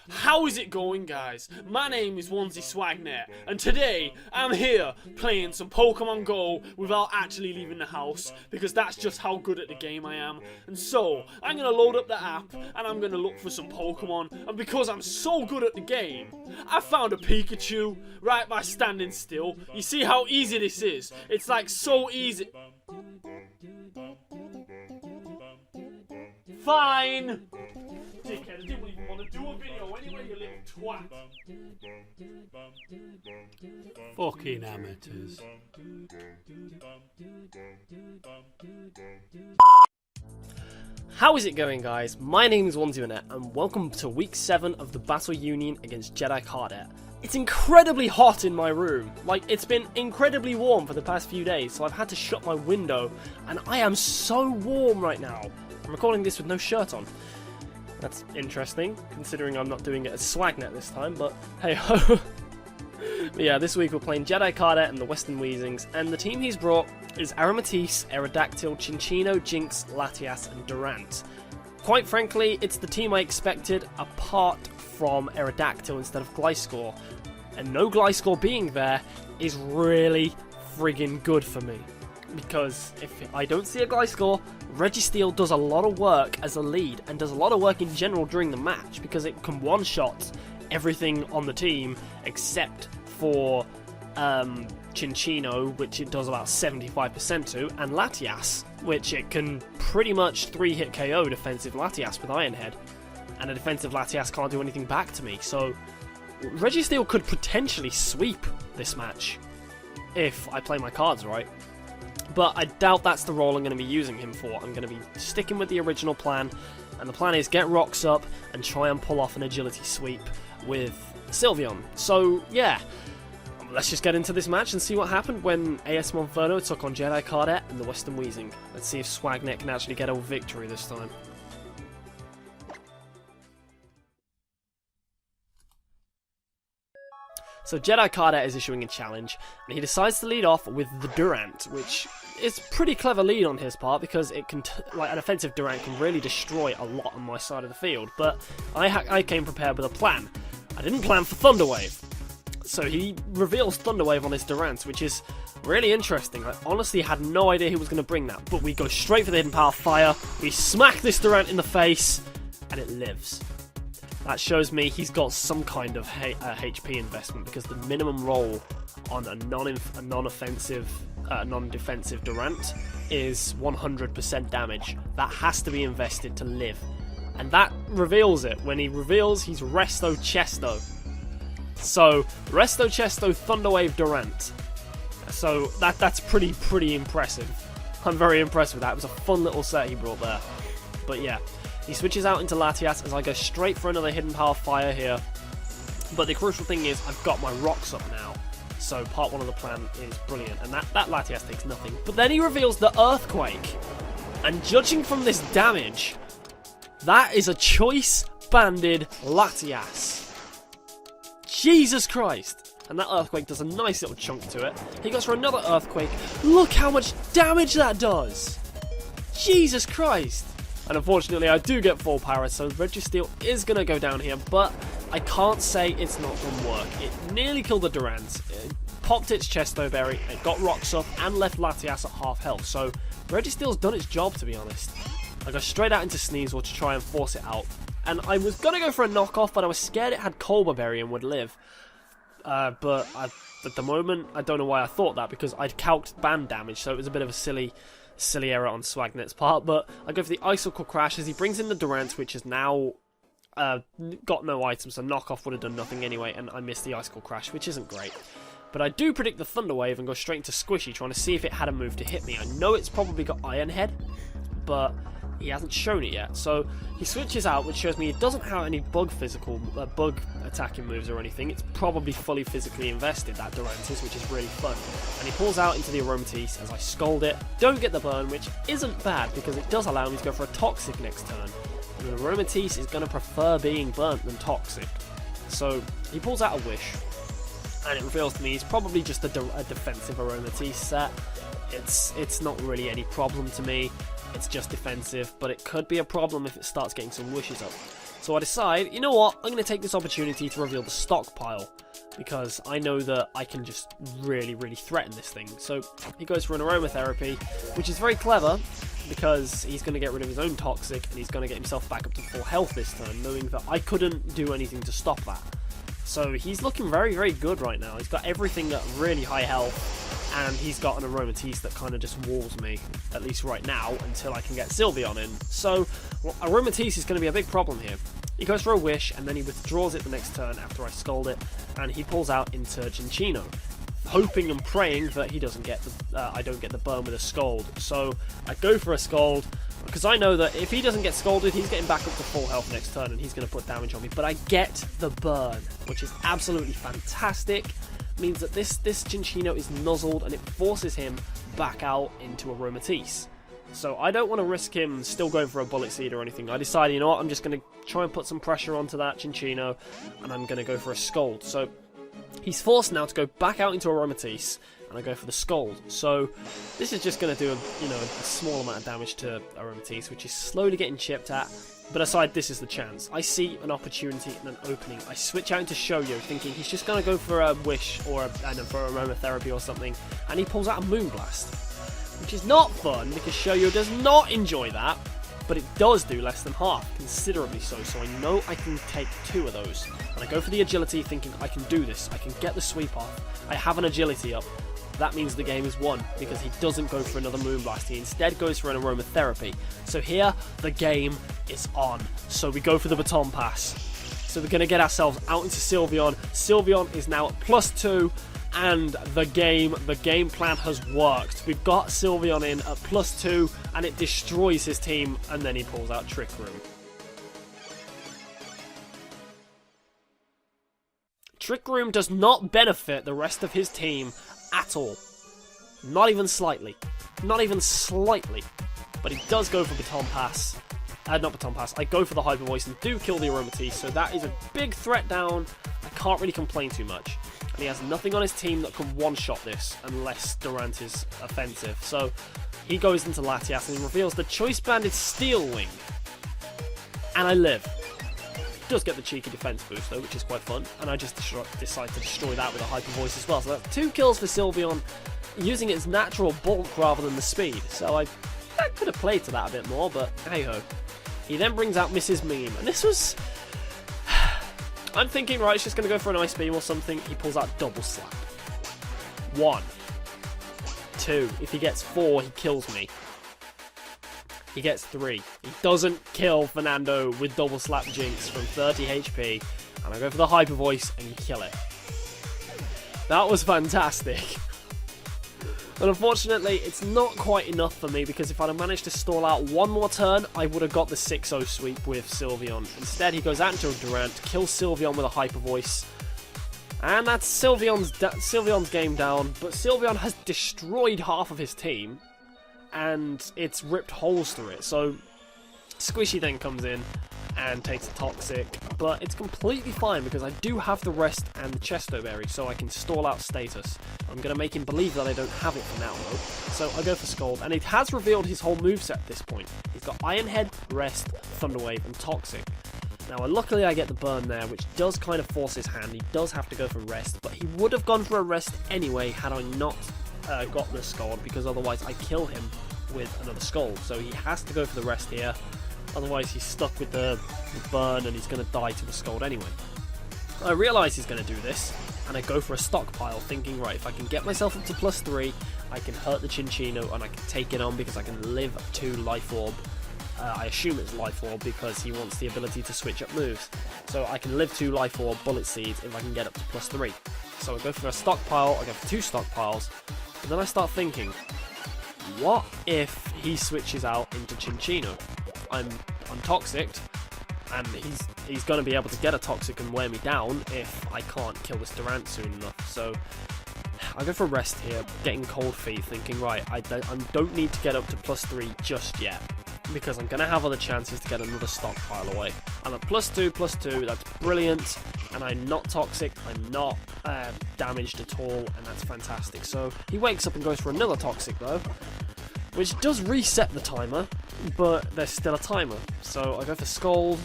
How is it going, guys? My name is Swagnet, and today I'm here playing some Pokemon Go without actually leaving the house, because that's just how good at the game I am. And so, I'm going to load up the app, and I'm going to look for some Pokemon, and because I'm so good at the game, I found a Pikachu right by standing still. You see how easy this is? It's like so easy. Fine! Dickhead, I didn't even want to do a video anyway, you little twat. Fucking amateurs. How is it going, guys? My name is Weezing, and welcome to week 7 of the Battle Union against Jedi Cardet. It's incredibly hot in my room. Like, it's been incredibly warm for the past few days, so I've had to shut my window, and I am so warm right now. I'm recording this with no shirt on. That's interesting, considering I'm not doing it as Swagnet this time, but hey-ho. But yeah, this week we're playing Jedi Cardet and the Western Weezings, and the team he's brought is Aromatisse, Aerodactyl, Cinccino, Jinx, Latias, and Durant. Quite frankly, it's the team I expected, apart from Aerodactyl instead of Gliscor. And no Gliscor being there is really friggin' good for me. Because if I don't see a Gliscor, Registeel does a lot of work as a lead, and does a lot of work in general during the match, because it can one-shot everything on the team except for Cinccino, which it does about 75% to, and Latias, which it can pretty much 3-hit KO defensive Latias with Iron Head, and a defensive Latias can't do anything back to me, so Registeel could potentially sweep this match if I play my cards right. But I doubt that's the role I'm going to be using him for. I'm going to be sticking with the original plan, and the plan is get rocks up and try and pull off an agility sweep with Sylveon. So yeah, let's just get into this match and see what happened when AS Monferno took on Jedi Cardet and the Western Weezing. Let's see if Swagnet can actually get a victory this time. So Jedi Cardet is issuing a challenge, and he decides to lead off with the Durant, which is a pretty clever lead on his part, because it can, like, an offensive Durant can really destroy a lot on my side of the field. But I came prepared with a plan. I didn't plan for Thunder Wave, so he reveals Thunder Wave on his Durant, which is really interesting. I honestly had no idea he was going to bring that, but we go straight for the Hidden Power Fire. We smack this Durant in the face, and it lives. That shows me he's got some kind of HP investment, because the minimum roll on a non-defensive Durant is 100% damage. That has to be invested to live. And that reveals it. When he reveals, he's Resto Chesto. So, Resto Chesto Thunderwave Durant. So, that's pretty impressive. I'm very impressed with that. It was a fun little set he brought there. But yeah. He switches out into Latias as I go straight for another Hidden Power Fire here. But the crucial thing is I've got my rocks up now. So part 1 of the plan is brilliant. And that Latias takes nothing. But then he reveals the Earthquake. And judging from this damage, that is a choice banded Latias. Jesus Christ. And that Earthquake does a nice little chunk to it. He goes for another Earthquake. Look how much damage that does. Jesus Christ. And unfortunately, I do get full power, so Registeel is going to go down here, but I can't say it's not going to work. It nearly killed the Durant, it popped its Chesto Berry, it got rocks up, and left Latias at half health, so Registeel's done its job, to be honest. I go straight out into Sneasel to try and force it out, and I was going to go for a knockoff, but I was scared it had Colbur Berry and would live. But at the moment, I don't know why I thought that, because I'd calced band damage, so it was a bit of a silly error on Swagnet's part. But I go for the Icicle Crash as he brings in the Durant, which has now got no items, so knockoff would have done nothing anyway, and I missed the Icicle Crash, which isn't great. But I do predict the Thunder Wave and go straight into Squishy, trying to see if it had a move to hit me. I know it's probably got Iron Head, but he hasn't shown it yet. So he switches out, which shows me it doesn't have any bug attacking moves or anything. It's probably fully physically invested, that Durantis, which is really fun. And he pulls out into the Aromatisse as I scold it. Don't get the burn, which isn't bad, because it does allow me to go for a Toxic next turn. And the Aromatisse is going to prefer being burnt than Toxic. So he pulls out a Wish, and it reveals to me he's probably just a defensive Aromatisse set. It's not really any problem to me. It's just defensive, but it could be a problem if it starts getting some wishes up. So I decide, you know what, I'm going to take this opportunity to reveal the stockpile, because I know that I can just really, really threaten this thing. So he goes for an aromatherapy, which is very clever, because he's going to get rid of his own toxic, and he's going to get himself back up to full health this turn, knowing that I couldn't do anything to stop that. So he's looking very, very good right now. He's got everything at really high health, and he's got an aromatisse that kind of just walls me, at least right now, until I can get Sylveon in. So aromatisse is going to be a big problem here. He goes for a wish, and then he withdraws it the next turn after I scold it, and he pulls out into Cinccino, hoping and praying that he doesn't get the, I don't get the burn with a scold. So I go for a scold, because I know that if he doesn't get scolded, he's getting back up to full health next turn, and he's going to put damage on me. But I get the burn, which is absolutely fantastic. Means that this Cinccino is nuzzled, and it forces him back out into aromatisse. So I don't want to risk him still going for a bullet seed or anything. I decided, you know what, I'm just going to try and put some pressure onto that Cinccino, and I'm going to go for a scold. So he's forced now to go back out into aromatisse, and I go for the scold. So this is just going to do a small amount of damage to aromatisse, which is slowly getting chipped at. But aside, this is the chance. I see an opportunity and an opening. I switch out into Shoyo, thinking he's just going to go for a wish or for aromatherapy or something, and he pulls out a Moonblast, which is not fun because Shoyo does not enjoy that, but it does do less than half, considerably so. So I know I can take 2 of those, and I go for the agility, thinking I can do this. I can get the sweep off. I have an agility up. That means the game is won, because he doesn't go for another Moonblast. He instead goes for an aromatherapy. So here, the game is on. So we go for the baton pass. So we're going to get ourselves out into Sylveon. Sylveon is now at +2, and the game plan has worked. We've got Sylveon in at +2, and it destroys his team, and then he pulls out Trick Room. Trick Room does not benefit the rest of his team at all. Not even slightly. Not even slightly. But he does go for Baton Pass. Not Baton Pass. I go for the Hyper Voice and do kill the aromatisse, so that is a big threat down. I can't really complain too much. And he has nothing on his team that can one-shot this unless Durant is offensive. So he goes into Latias and reveals the Choice Banded Steel Wing. And I live. Does get the cheeky defense boost though, which is quite fun, and I just decide to destroy that with a Hyper Voice as well. So that's 2 kills for Sylveon, using its natural bulk rather than the speed. So I could have played to that a bit more, but hey ho. He then brings out Mrs. Meme, and this was... I'm thinking, right, it's just going to go for an Ice Beam or something. He pulls out Double Slap. 1, 2. If he gets 4, he kills me. He gets 3. He doesn't kill Fernando with Double Slap Jinx from 30 HP. And I go for the Hyper Voice and kill it. That was fantastic. But unfortunately, it's not quite enough for me, because if I'd have managed to stall out one more turn, I would have got the 6-0 sweep with Sylveon. Instead, he goes out into a Durant, kills Sylveon with a Hyper Voice. And that's Sylveon's game down. But Sylveon has destroyed half of his team, and it's ripped holes through it. So Squishy then comes in and takes a Toxic, but it's completely fine because I do have the Rest and the Chesto Berry, so I can stall out status. I'm going to make him believe that I don't have it for now though. So I go for Scold, and it has revealed his whole moveset at this point. He's got Iron Head, Rest, Thunder Wave, and Toxic. Now luckily I get the burn there, which does kind of force his hand. He does have to go for Rest, but he would have gone for a Rest anyway had I not got the Scald, because otherwise I kill him with another Scald. So he has to go for the Rest here, otherwise he's stuck with the burn and he's going to die to the Scald anyway. I realise he's going to do this, and I go for a stockpile, thinking, right, if I can get myself up to +3, I can hurt the Cinccino and I can take it on because I can live 2 Life Orb. I assume it's Life Orb because he wants the ability to switch up moves. So I can live 2 Life Orb Bullet Seeds if I can get up to +3. So I go for a stockpile, I go for 2 stockpiles, and then I start thinking, what if he switches out into Cinccino? I'm Toxicked, and he's going to be able to get a Toxic and wear me down if I can't kill this Durant soon enough. So I go for Rest here, getting cold feet, thinking, right, I don't need to get up to +3 just yet, because I'm going to have other chances to get another stockpile away. I'm at +2, that's brilliant, and I'm not toxic, I'm not damaged at all, and that's fantastic. So he wakes up and goes for another toxic though, which does reset the timer, but there's still a timer. So I go for Scold,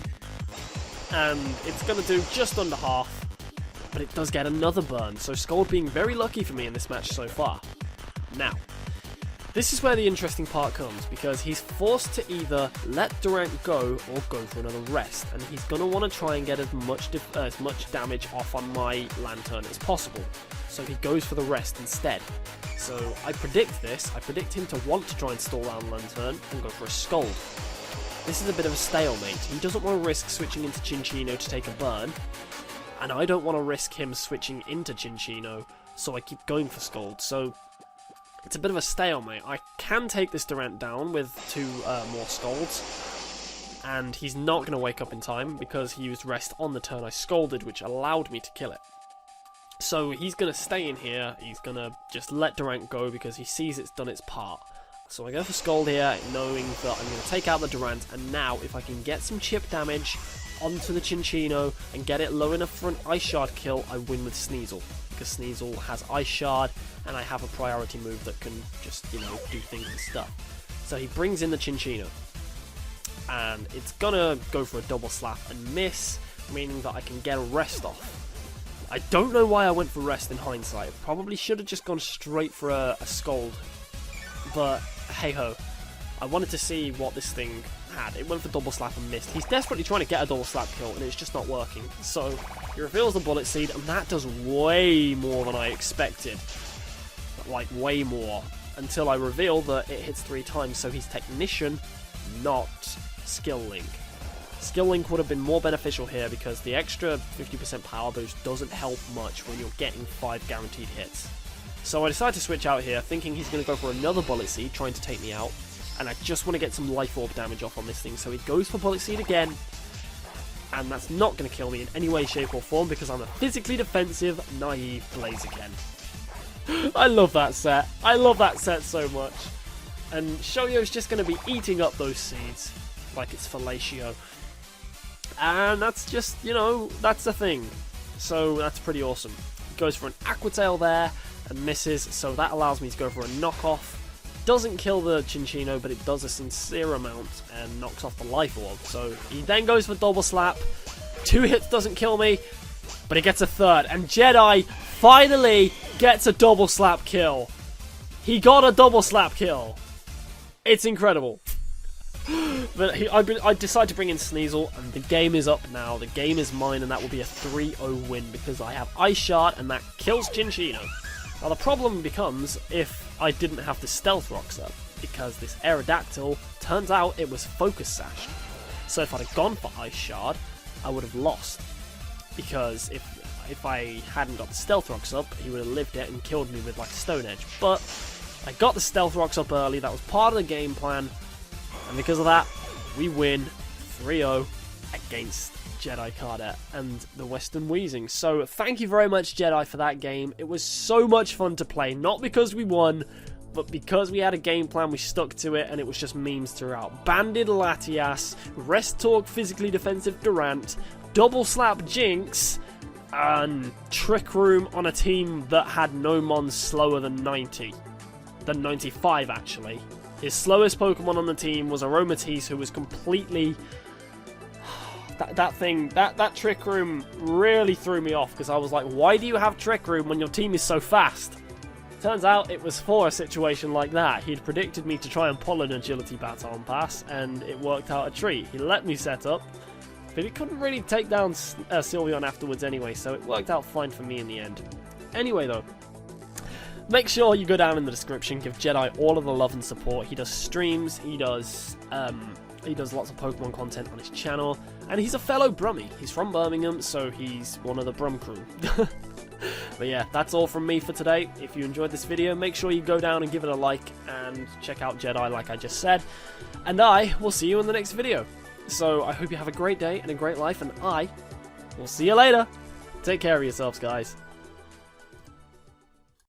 and it's going to do just under half, but it does get another burn, so Scold being very lucky for me in this match so far. Now, this is where the interesting part comes, because he's forced to either let Durant go or go for another rest, and he's going to want to try and get as much damage off on my Lantern as possible, so he goes for the rest instead. So I predict this. I predict him to want to try and stall down Lantern and go for a Scold. This is a bit of a stalemate. He doesn't want to risk switching into Cinccino to take a burn, and I don't want to risk him switching into Cinccino, so I keep going for Scold. So it's a bit of a stalemate. I can take this Durant down with 2 more Scolds, and he's not going to wake up in time because he used rest on the turn I Scolded, which allowed me to kill it. So he's going to stay in here. He's going to just let Durant go because he sees it's done its part. So I go for Scold here, knowing that I'm going to take out the Durant, and now if I can get some chip damage onto the Cinccino and get it low enough for an Ice Shard kill, I win with Sneasel. Because Sneasel has Ice Shard, and I have a priority move that can just, you know, do things and stuff. So he brings in the Cinccino, and it's gonna go for a double slap and miss, meaning that I can get a rest off. I don't know why I went for rest in hindsight. I probably should have just gone straight for a Scold, but hey ho. I wanted to see what this thing had. It went for double slap and missed. He's desperately trying to get a double slap kill, and it's just not working. So he reveals the Bullet Seed, and that does way more than I expected. Like, way more. Until I reveal that it hits 3 times, so he's Technician, not Skill Link. Skill Link would have been more beneficial here because the extra 50% power boost doesn't help much when you're getting 5 guaranteed hits. So I decide to switch out here, thinking he's going to go for another Bullet Seed, trying to take me out. And I just want to get some Life Orb damage off on this thing, so he goes for Bullet Seed again. And that's not going to kill me in any way, shape or form because I'm a physically defensive, naive Blaziken. I love that set. I love that set so much. And Shoyo's just going to be eating up those seeds like it's fellatio. And that's just, you know, that's the thing. So that's pretty awesome. Goes for an Aqua Tail there and misses, so that allows me to go for a knockoff. Doesn't kill the Cinccino, but it does a sincere amount and knocks off the Life Orb. So he then goes for double slap. 2 hits doesn't kill me, but he gets a 3rd. And Jedi finally gets a double slap kill. He got a double slap kill. It's incredible. But I decide to bring in Sneasel, and the game is up now. The game is mine, and that will be a 3-0 win because I have Ice Shard, and that kills Cinccino. Now the problem becomes if I didn't have the Stealth Rocks up, because this Aerodactyl, turns out it was Focus Sashed. So if I'd have gone for Ice Shard, I would have lost. Because if I hadn't got the Stealth Rocks up, he would have lived it and killed me with like Stone Edge. But I got the Stealth Rocks up early, that was part of the game plan. And because of that, we win 3-0 against Jedi Cardet and the Western Weezing. So thank you very much, Jedi, for that game. It was so much fun to play, not because we won, but because we had a game plan, we stuck to it, and it was just memes throughout. Banded Latias, Rest Talk Physically Defensive Durant, Double Slap Jinx, and Trick Room on a team that had no mons slower than 90. Than 95, actually. His slowest Pokemon on the team was Aromatisse, who was completely... That Trick Room really threw me off, because I was like, why do you have Trick Room when your team is so fast? Turns out it was for a situation like that. He'd predicted me to try and pull an Agility Baton Pass, and it worked out a treat. He let me set up, but he couldn't really take down Sylveon afterwards anyway, so it worked out fine for me in the end. Anyway though, make sure you go down in the description, give Jedi all of the love and support. He does streams, he does lots of Pokemon content on his channel, and he's a fellow Brummie. He's from Birmingham, so he's one of the Brum crew. But yeah, that's all from me for today. If you enjoyed this video, make sure you go down and give it a like, and check out Jedi like I just said. And I will see you in the next video. So I hope you have a great day and a great life, and I will see you later. Take care of yourselves, guys.